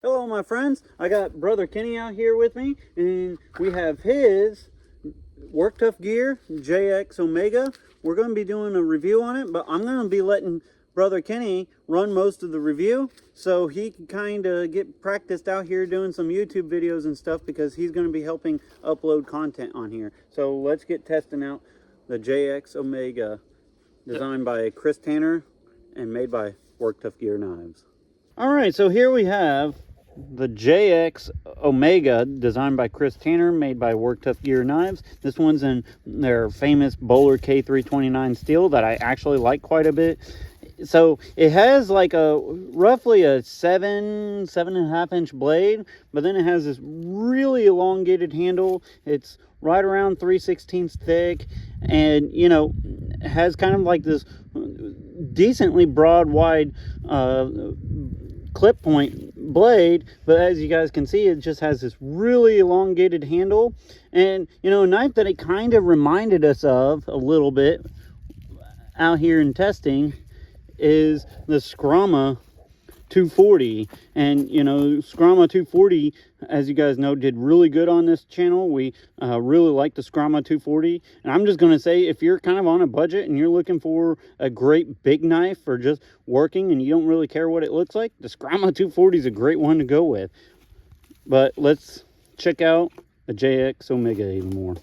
Hello my friends, I got brother Kenny out here with me and we have his Work Tuff gear, JX Omega. We're going to be doing a review on it, but I'm going to be letting brother Kenny run most of the review so he can kind of get practiced out here doing some YouTube videos and stuff, because he's going to be helping upload content on here. So let's get testing out the JX Omega, designed by Chris Tanner and made by Work Tuff Gear Knives. Alright, so here we have the JX Omega, designed by Chris Tanner, made by Work Tuff Gear Knives. This one's in their famous Bowler K329 steel that I actually like quite a bit. So it has like roughly a 7.5 inch blade, but then it has this really elongated handle. It's right around 3/16 thick, and you know, has kind of like this decently broad, wide clip point blade, but as you guys can see, it just has this really elongated handle. And you know, a knife that it kind of reminded us of a little bit out here in testing is the Scrama 240. And you know, Scrama 240, as you guys know, did really good on this channel. We really like the Scrama 240, and I'm just going to say, if you're kind of on a budget and you're looking for a great big knife for just working and you don't really care what it looks like, the Scrama 240 is a great one to go with. But let's check out the JX Omega even more.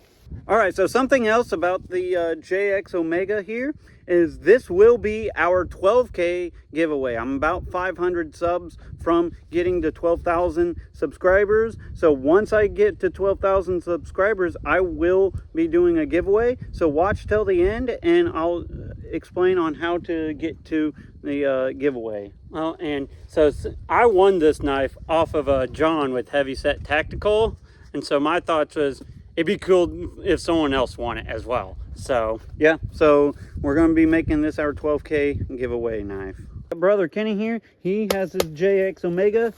All right, so something else about the JX Omega here is this will be our 12K giveaway. I'm about 500 subs from getting to 12,000 subscribers. So once I get to 12,000 subscribers, I will be doing a giveaway. So watch till the end and I'll explain on how to get to the giveaway. Well, and so I won this knife off of John with Heavyset Tactical. And so my thoughts was, it'd be cool if someone else won it as well. So yeah, so we're going to be making this our 12K giveaway knife. Brother Kenny here, he has his JX Omega.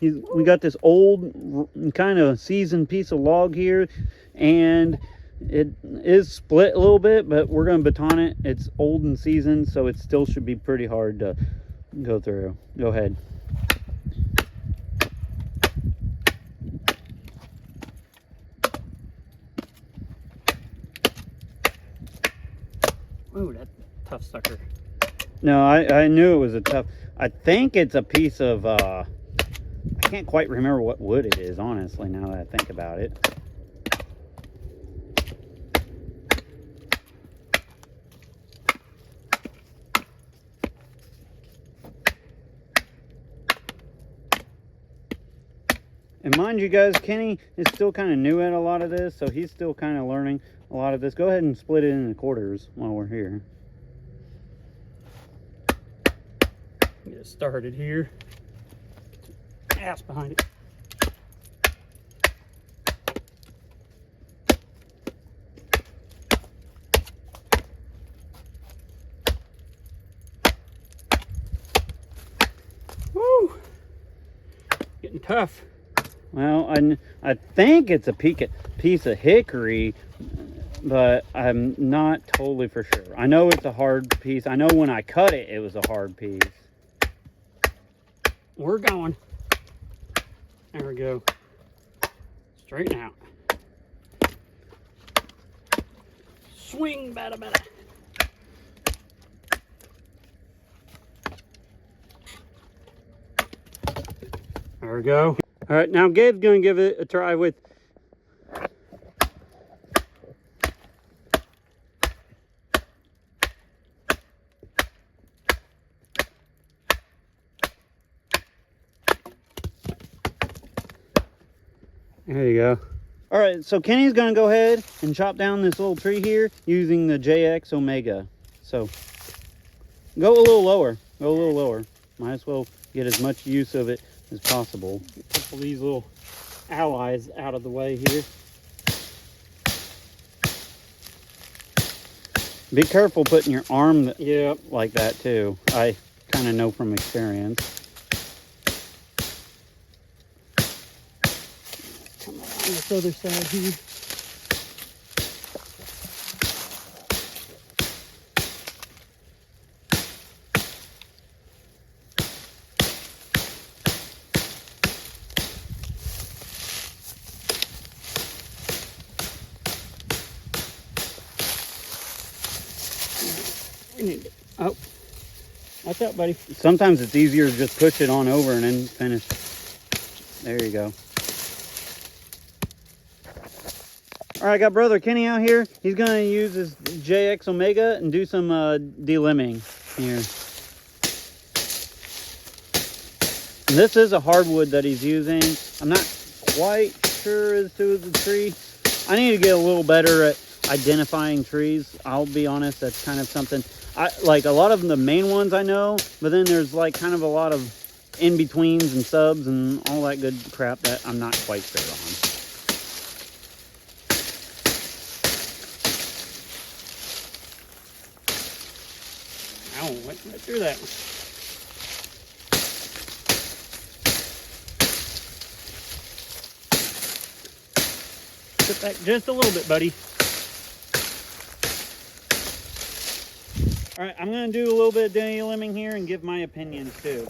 We got this old kind of seasoned piece of log here, and it is split a little bit, but we're going to baton it. It's old and seasoned, so it still should be pretty hard to go through. Go ahead. Ooh, that tough sucker. No, I knew it was a tough. I think it's a piece of, I can't quite remember what wood it is, honestly, now that I think about it. And mind you guys, Kenny is still kind of new at a lot of this, so he's still kind of learning a lot of this. Go ahead and split it into quarters while we're here. Get it started here. Ass behind it. Woo! Getting tough. Well, I think it's a piece of hickory, but I'm not totally for sure. I know it's a hard piece. I know when I cut it, it was a hard piece. We're going. There we go. Straighten out. Swing, bada bada. There we go. All right, now Gabe's going to give it a try with. There you go. All right, so Kenny's going to go ahead and chop down this little tree here using the JX Omega. So go a little lower. Go a little lower. Might as well get as much use of it as possible. Get a couple of these little allies out of the way here. Be careful putting your arm like that too. I kind of know from experience. Come on this other side here. Oh, watch out, buddy. Sometimes it's easier to just push it on over and then finish. There you go. All right, I got brother Kenny out here. He's gonna use his JX Omega and do some delimbing here. And this is a hardwood that he's using. I'm not quite sure as to the tree. I need to get a little better at identifying trees. I'll be honest, that's kind of something. I like a lot of the main ones I know, but then there's like kind of a lot of in-betweens and subs and all that good crap that I'm not quite sure on. Ow, went right through that. Sit back just a little bit, buddy. All right, I'm gonna do a little bit of delimbing here and give my opinion too.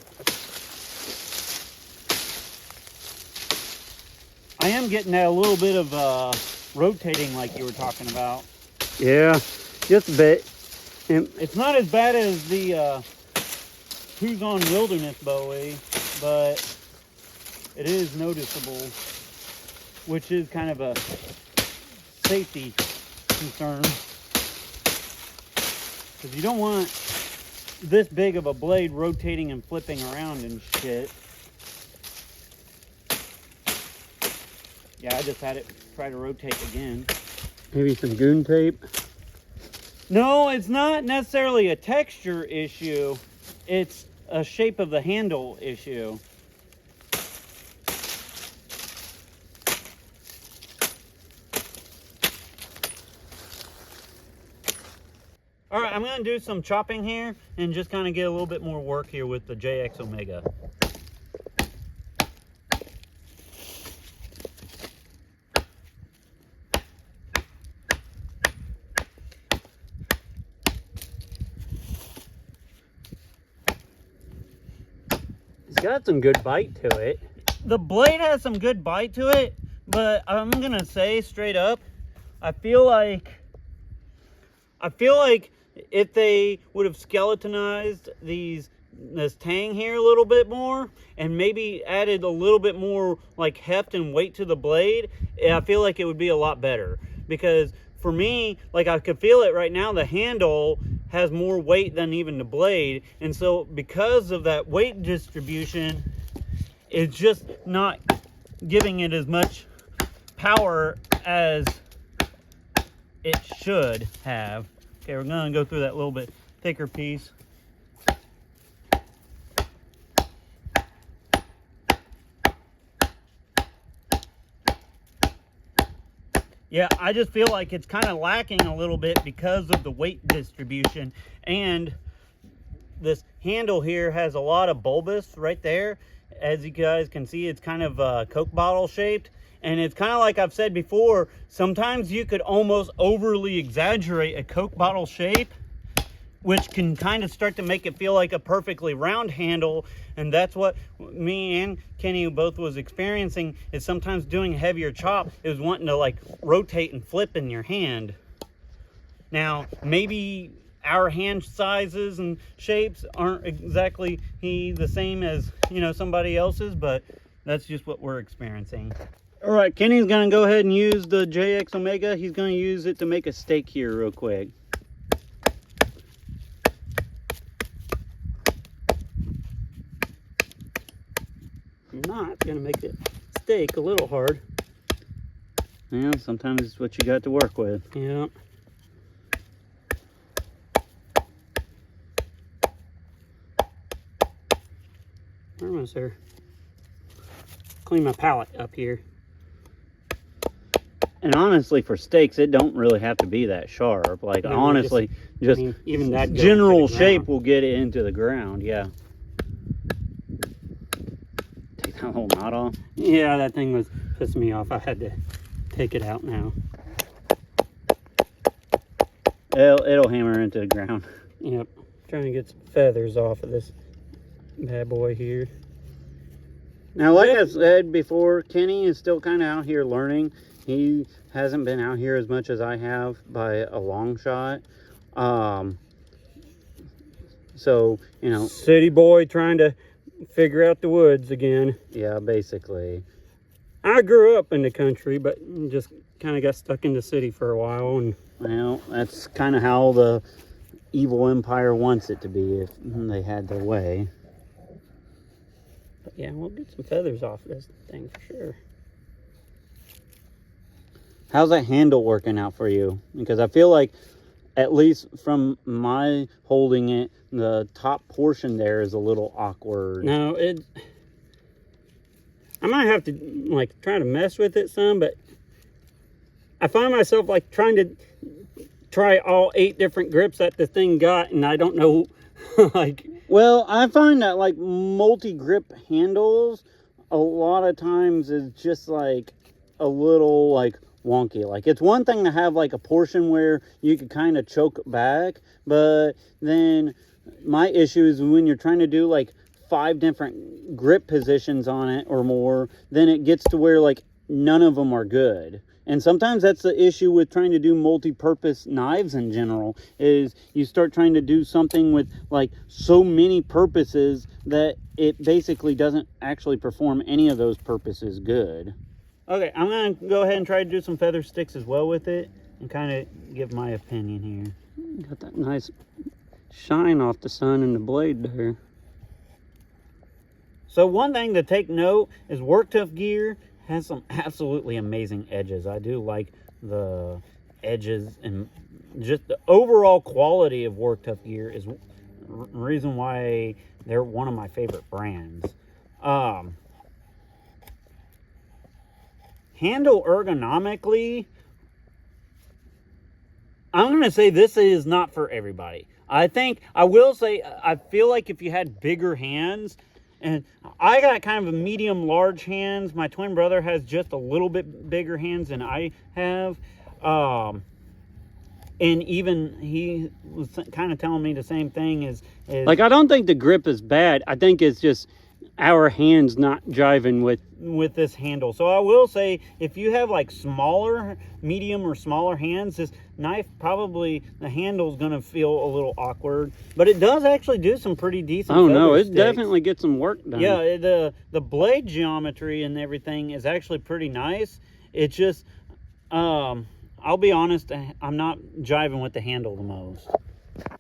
I am getting that a little bit of rotating like you were talking about. Yeah, just a bit. And it's not as bad as the Who's on Wilderness Bowie, but it is noticeable, which is kind of a safety concern. Because you don't want this big of a blade rotating and flipping around and shit. Yeah, I just had it try to rotate again. Maybe some goon tape. No, it's not necessarily a texture issue. It's a shape of the handle issue. All right, I'm going to do some chopping here and just kind of get a little bit more work here with the JX Omega. It's got some good bite to it. The blade has some good bite to it, but I'm going to say straight up, I feel like if they would have skeletonized this tang here a little bit more and maybe added a little bit more like heft and weight to the blade, I feel like it would be a lot better. Because for me, like I could feel it right now, the handle has more weight than even the blade. And so because of that weight distribution, it's just not giving it as much power as it should have. Okay, we're gonna go through that little bit thicker piece. Yeah, I just feel like it's kind of lacking a little bit because of the weight distribution. And this handle here has a lot of bulbous right there. As you guys can see, it's kind of Coke bottle shaped. And it's kind of like I've said before, sometimes you could almost overly exaggerate a Coke bottle shape, which can kind of start to make it feel like a perfectly round handle. And that's what me and Kenny both was experiencing, is sometimes doing a heavier chop is wanting to like rotate and flip in your hand. Now, maybe our hand sizes and shapes aren't exactly the same as, you know, somebody else's, but that's just what we're experiencing. All right, Kenny's gonna go ahead and use the JX Omega. He's gonna use it to make a steak here real quick. Not gonna make the steak a little hard. Yeah, sometimes it's what you got to work with. Yeah. Almost there. Clean my palette up here. And honestly, for steaks, it don't really have to be that sharp. Like, No, honestly, just I mean, even that general goes to the shape ground. will get it into the ground, yeah. Take that whole knot off. Yeah, that thing was pissing me off. I had to take it out now. It'll hammer into the ground. Yep. Trying to get some feathers off of this bad boy here. Now, like I said before, Kenny is still kind of out here learning. He hasn't been out here as much as I have by a long shot. So, you know, city boy trying to figure out the woods again. yeah, basically. I grew up in the country, but just kind of got stuck in the city for a while. And Well, that's kind of how the evil empire wants it to be if they had their way. but yeah, we'll get some feathers off this thing for sure. How's that handle working out for you? Because I feel like, at least from my holding it, the top portion there is a little awkward. No, I might have to like try to mess with it some, but I find myself like trying to try all 8 different grips that the thing got, and I don't know like. Well, I find that like multi-grip handles a lot of times is just like a little like wonky. Like, it's one thing to have like a portion where you could kind of choke back, but then my issue is when you're trying to do like 5 different grip positions on it or more, then it gets to where like none of them are good. And sometimes that's the issue with trying to do multi-purpose knives in general, is you start trying to do something with like so many purposes that it basically doesn't actually perform any of those purposes good. Okay, I'm going to go ahead and try to do some feather sticks as well with it and kind of give my opinion here. Got that nice shine off the sun and the blade there. So one thing to take note is Work Tuff gear has some absolutely amazing edges. I do like the edges, and just the overall quality of Work Tuff gear is reason why they're one of my favorite brands. Handle ergonomically, I'm going to say this is not for everybody. I will say, I feel like if you had bigger hands, and I got kind of a medium large hands. My twin brother has just a little bit bigger hands than I have. And even he was kind of telling me the same thing is like, I don't think the grip is bad. I think it's just our hands not jiving with this handle. So I will say, if you have like medium or smaller hands, this knife, probably the handle's gonna feel a little awkward, but it does actually do some pretty decent it sticks. definitely gets some work done. Yeah, the blade geometry and everything is actually pretty nice. It's just I'll be honest, I'm not jiving with the handle the most. All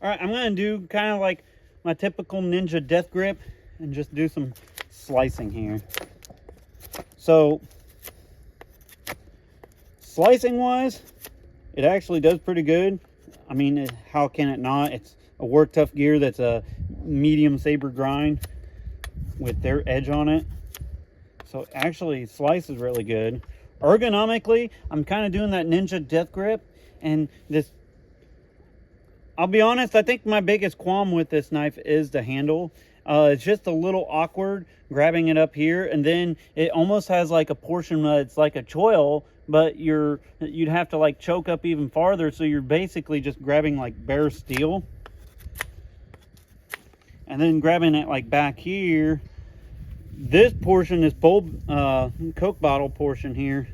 right, I'm gonna do kind of like my typical ninja death grip and just do some slicing here. So slicing wise, it actually does pretty good. I mean, how can it not? It's a Work Tuff gear that's a medium saber grind with their edge on it. So actually slices really good. Ergonomically, I'm kind of doing that ninja death grip, and this, I'll be honest, I think my biggest qualm with this knife is the handle. It's just a little awkward grabbing it up here, and then it almost has like a portion that's like a choil, but you'd have to like choke up even farther, so you're basically just grabbing like bare steel. And then grabbing it like back here, this portion, this Coke bottle portion here,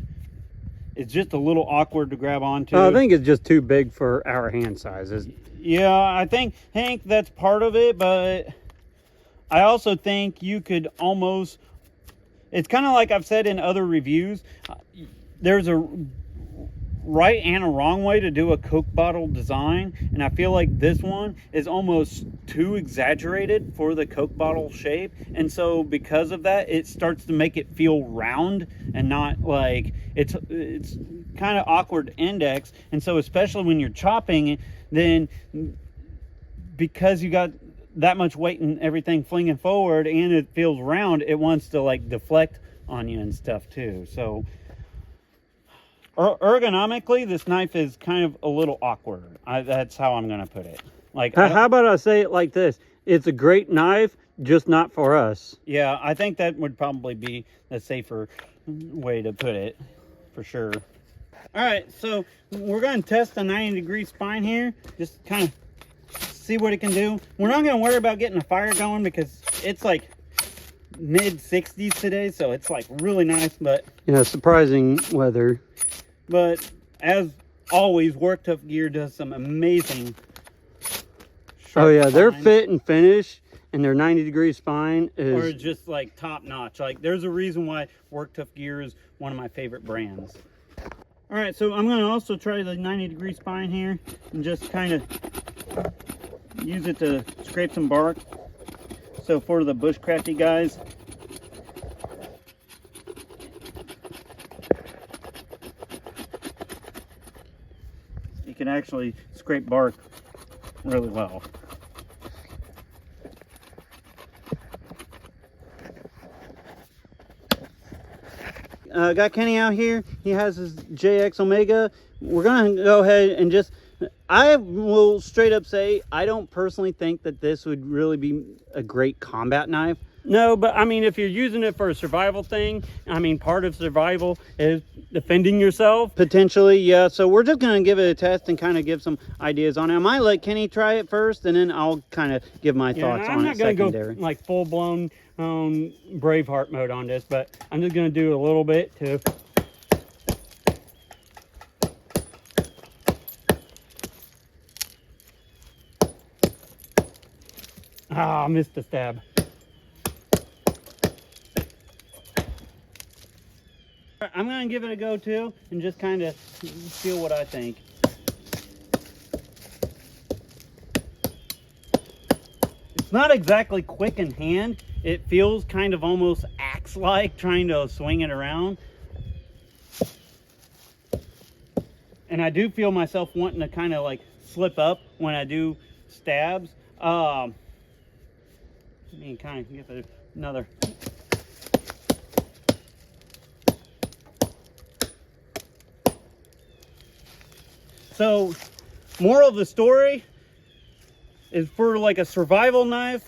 it's just a little awkward to grab onto. I think it's just too big for our hand sizes. Yeah, I think that's part of it, but I also think you could almost, it's kind of like I've said in other reviews, there's a right and a wrong way to do a Coke bottle design, and I feel like this one is almost too exaggerated for the Coke bottle shape, and so because of that, it starts to make it feel round and not like it's kind of awkward to index. And so especially when you're chopping, then because you got that much weight and everything flinging forward and it feels round, it wants to like deflect on you and stuff too. So ergonomically, this knife is kind of a little awkward. That's how I'm gonna put it. Like, how about I say it like this? It's a great knife, just not for us. Yeah, I think that would probably be the safer way to put it, for sure. All right, so we're gonna test the 90-degree spine here, just kind of see what it can do. We're not gonna worry about getting a fire going because it's like mid-60s today, so it's like really nice. But yeah, surprising weather. But as always, Work Tuff gear does some amazing sharp Oh yeah, their spine, fit and finish and their 90-degree spine or is just like top notch. Like there's a reason why Work Tough Gear is one of my favorite brands. All right, so I'm gonna also try the 90-degree spine here and just kind of use it to scrape some bark. So for the bushcrafty guys, you can actually scrape bark really well. Got Kenny out here. He has his JX Omega. We're gonna go ahead and just, I will straight up say, I don't personally think that this would really be a great combat knife. No, but I mean, if you're using it for a survival thing, I mean, part of survival is defending yourself. Potentially, yeah. So we're just going to give it a test and kind of give some ideas on it. I might let Kenny try it first, and then I'll kind of give my thoughts on it secondary. I'm not going to go like full-blown Braveheart mode on this, but I'm just going to do a little bit too. Ah, I missed the stab. I'm going to give it a go too and just kind of feel what I think. It's not exactly quick in hand. It feels kind of almost axe-like trying to swing it around. And I do feel myself wanting to kind of like slip up when I do stabs. Let me kind of give it another. So, moral of the story is, for like a survival knife,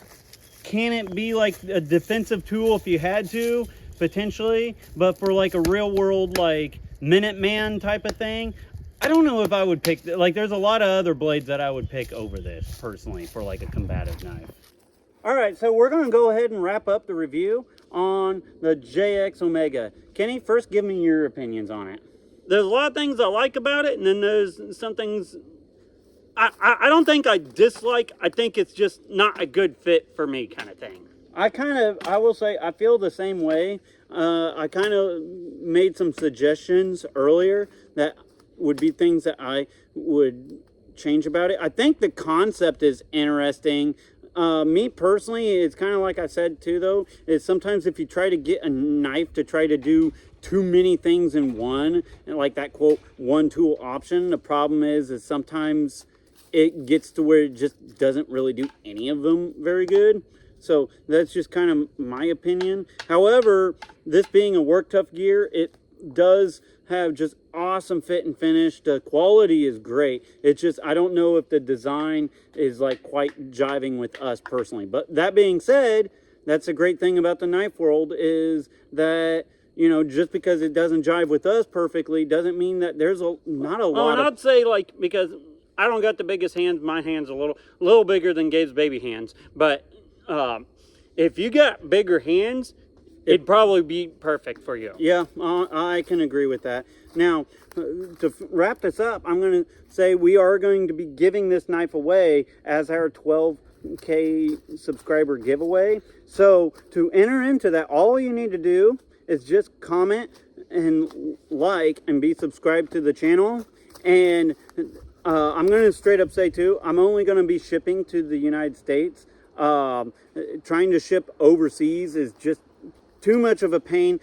can it be like a defensive tool if you had to, potentially? But for like a real world, like Minuteman type of thing, I don't know if I would pick, like there's a lot of other blades that I would pick over this personally for like a combative knife. All right, so we're going to go ahead and wrap up the review on the JX Omega. Kenny, first give me your opinions on it. There's a lot of things I like about it, and then there's some things I don't think I dislike. I think it's just not a good fit for me, kind of thing. I will say, I feel the same way. I kind of made some suggestions earlier that would be things that I would change about it. I think the concept is interesting. Me personally, it's kind of like I said too, though, is sometimes if you try to get a knife to try to do too many things in one, and like that quote, one tool option, the problem is sometimes it gets to where it just doesn't really do any of them very good. So that's just kind of my opinion. However, this being a Work Tough gear, it does have just awesome fit and finish. The quality is great. It's just, I don't know if the design is like quite jiving with us personally. But that being said, that's a great thing about the knife world, is that, you know, just because it doesn't jive with us perfectly doesn't mean that there's not a lot. And I'd say, like, because I don't got the biggest hands, my hands a little bigger than Gabe's baby hands, but if you got bigger hands, it'd probably be perfect for you. Yeah, I can agree with that. Now, to wrap this up, I'm going to say we are going to be giving this knife away as our 12K subscriber giveaway. So to enter into that, all you need to do is just comment and like and be subscribed to the channel. And I'm going to straight up say too, I'm only going to be shipping to the United States. Trying to ship overseas is just too much of a pain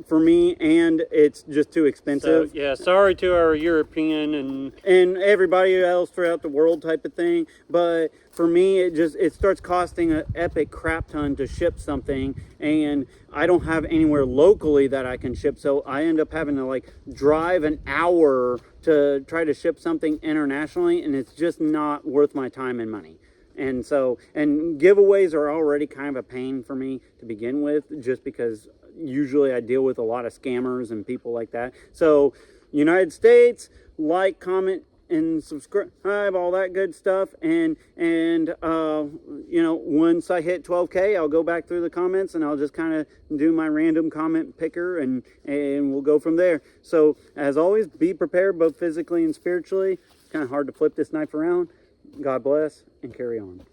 for me, and it's just too expensive. So, yeah, sorry to our European and everybody else throughout the world type of thing, but for me it starts costing an epic crap ton to ship something, and I don't have anywhere locally that I can ship, so I end up having to like drive an hour to try to ship something internationally, and it's just not worth my time and money. And so, and giveaways are already kind of a pain for me to begin with, just because usually I deal with a lot of scammers and people like that. So, United States, like, comment, and subscribe, all that good stuff. And you know, once I hit 12K, I'll go back through the comments and I'll just kind of do my random comment picker, and we'll go from there. So, as always, be prepared both physically and spiritually. It's kind of hard to flip this knife around. God bless, and carry on.